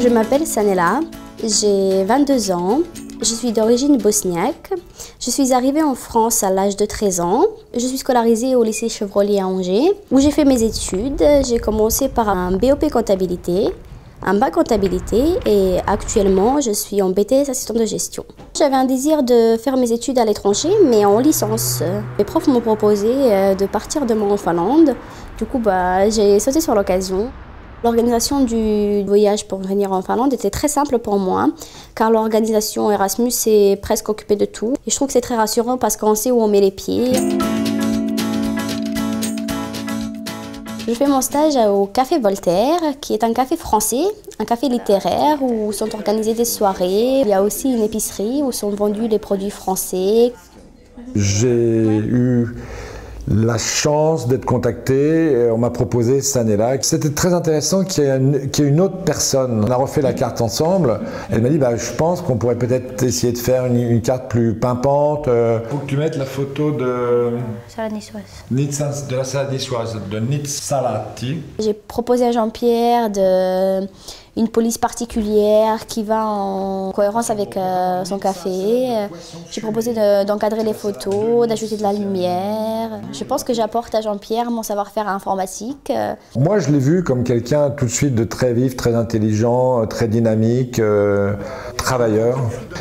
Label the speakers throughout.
Speaker 1: Je m'appelle Sanela, j'ai 22 ans, je suis d'origine bosniaque. Je suis arrivée en France à l'âge de 13 ans. Je suis scolarisée au lycée Chevrolier à Angers, où j'ai fait mes études. J'ai commencé par un BOP comptabilité, un bac comptabilité et actuellement je suis en BTS assistant de gestion. J'avais un désir de faire mes études à l'étranger, mais en licence. Mes profs m'ont proposé de partir de en Finlande. Du coup, j'ai sauté sur l'occasion. L'organisation du voyage pour venir en Finlande était très simple pour moi, car l'organisation Erasmus est presque occupée de tout. Et je trouve que c'est très rassurant parce qu'on sait où on met les pieds. Je fais mon stage au Café Voltaire, qui est un café français, un café littéraire où sont organisées des soirées. Il y a aussi une épicerie où sont vendus les produits français.
Speaker 2: J'ai eu la chance d'être contacté, on m'a proposé Sanela. C'était très intéressant qu'il y ait une autre personne. On a refait la carte ensemble. Elle m'a dit, je pense qu'on pourrait peut-être essayer de faire une carte plus pimpante. Faut que tu mettes la photo de
Speaker 1: Salade niçoise.
Speaker 2: De la salade niçoise, de Nitsalati.
Speaker 1: J'ai proposé à Jean-Pierre une police particulière qui va en cohérence avec son café. J'ai proposé d'encadrer les photos, d'ajouter de la lumière. Je pense que j'apporte à Jean-Pierre mon savoir-faire informatique.
Speaker 2: Moi, je l'ai vu comme quelqu'un tout de suite de très vif, très intelligent, très dynamique, travailleur.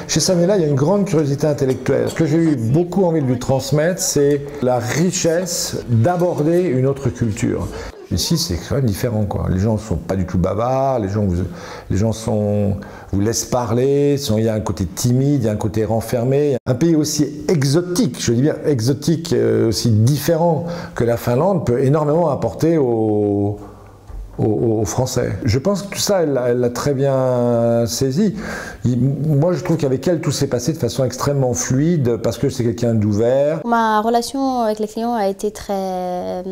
Speaker 2: Chez Sanela, il y a une grande curiosité intellectuelle. Ce que j'ai eu beaucoup envie de lui transmettre, c'est la richesse d'aborder une autre culture. Ici, c'est quand même différent, quoi. Les gens ne sont pas du tout bavards, les gens vous laissent parler, il y a un côté timide, il y a un côté renfermé. Un pays aussi exotique, je dis bien exotique, aussi différent que la Finlande, peut énormément apporter aux Français. Je pense que tout ça, elle l'a très bien saisi. Moi, je trouve qu'avec elle, tout s'est passé de façon extrêmement fluide parce que c'est quelqu'un d'ouvert.
Speaker 1: Ma relation avec les clients a été très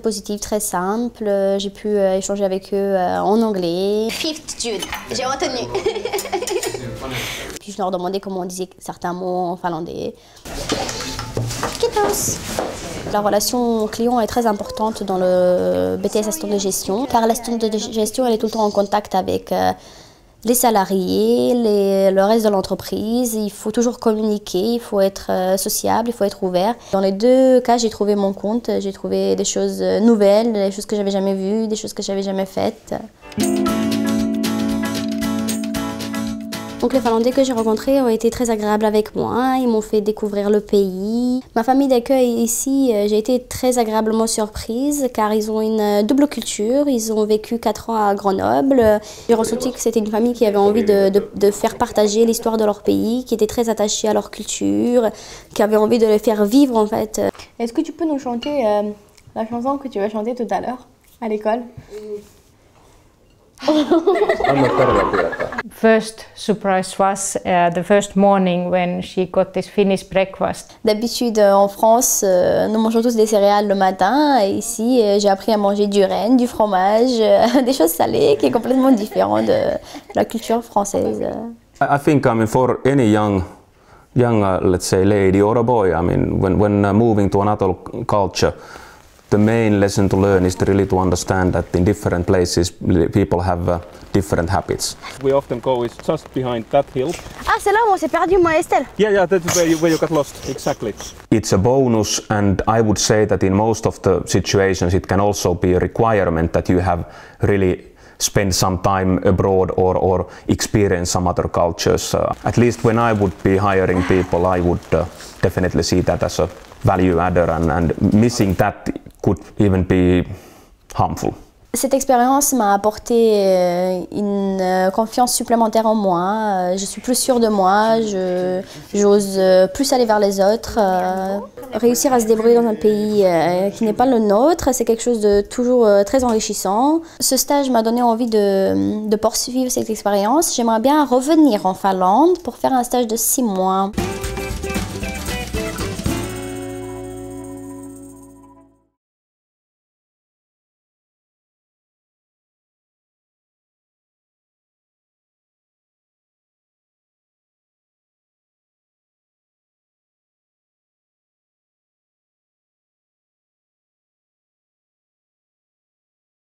Speaker 1: positive, très simple. J'ai pu échanger avec eux en anglais. Fifth Jude, j'ai retenu. Puis je leur demandais comment on disait certains mots en finlandais. Kiitos. La relation client est très importante dans le BTS assistant de gestion, car l'assistant de gestion elle est tout le temps en contact avec les salariés, le reste de l'entreprise. Il faut toujours communiquer, il faut être sociable, il faut être ouvert. Dans les deux cas, j'ai trouvé mon compte, j'ai trouvé des choses nouvelles, des choses que j'avais jamais vues, des choses que j'avais jamais faites. Donc les Finlandais que j'ai rencontrés ont été très agréables avec moi, ils m'ont fait découvrir le pays. Ma famille d'accueil ici, j'ai été très agréablement surprise car ils ont une double culture, ils ont vécu 4 ans à Grenoble. J'ai ressenti que c'était une famille qui avait envie de faire partager l'histoire de leur pays, qui était très attachée à leur culture, qui avait envie de les faire vivre en fait. Est-ce que tu peux nous chanter la chanson que tu vas chanter tout à l'heure à l'école?
Speaker 3: First surprise was the first morning when she got this Finnish breakfast.
Speaker 1: D'habitude en France, nous mangeons tous des céréales le matin. Et ici, j'ai appris à manger du renne, du fromage, des choses salées, qui est complètement différent de la culture française.
Speaker 4: I think, for any young, let's say, lady or a boy, when moving to another culture, the main lesson to learn is really to understand that in different places people have different habits.
Speaker 5: We often go is just behind that hill.
Speaker 1: Ah, c'est là où on s'est perdu, moi et Estelle.
Speaker 5: Yeah, that's where you got lost, exactly.
Speaker 4: It's a bonus, and I would say that in most of the situations it can also be a requirement that you have really spend some time abroad or experience some other cultures. At least when I would be hiring people, I would definitely see that as a value adder, and missing that could even be harmful.
Speaker 1: Cette expérience m'a apporté une confiance supplémentaire en moi. Je suis plus sûre de moi, j'ose plus aller vers les autres. Réussir à se débrouiller dans un pays qui n'est pas le nôtre, c'est quelque chose de toujours très enrichissant. Ce stage m'a donné envie de poursuivre cette expérience. J'aimerais bien revenir en Finlande pour faire un stage de 6 mois.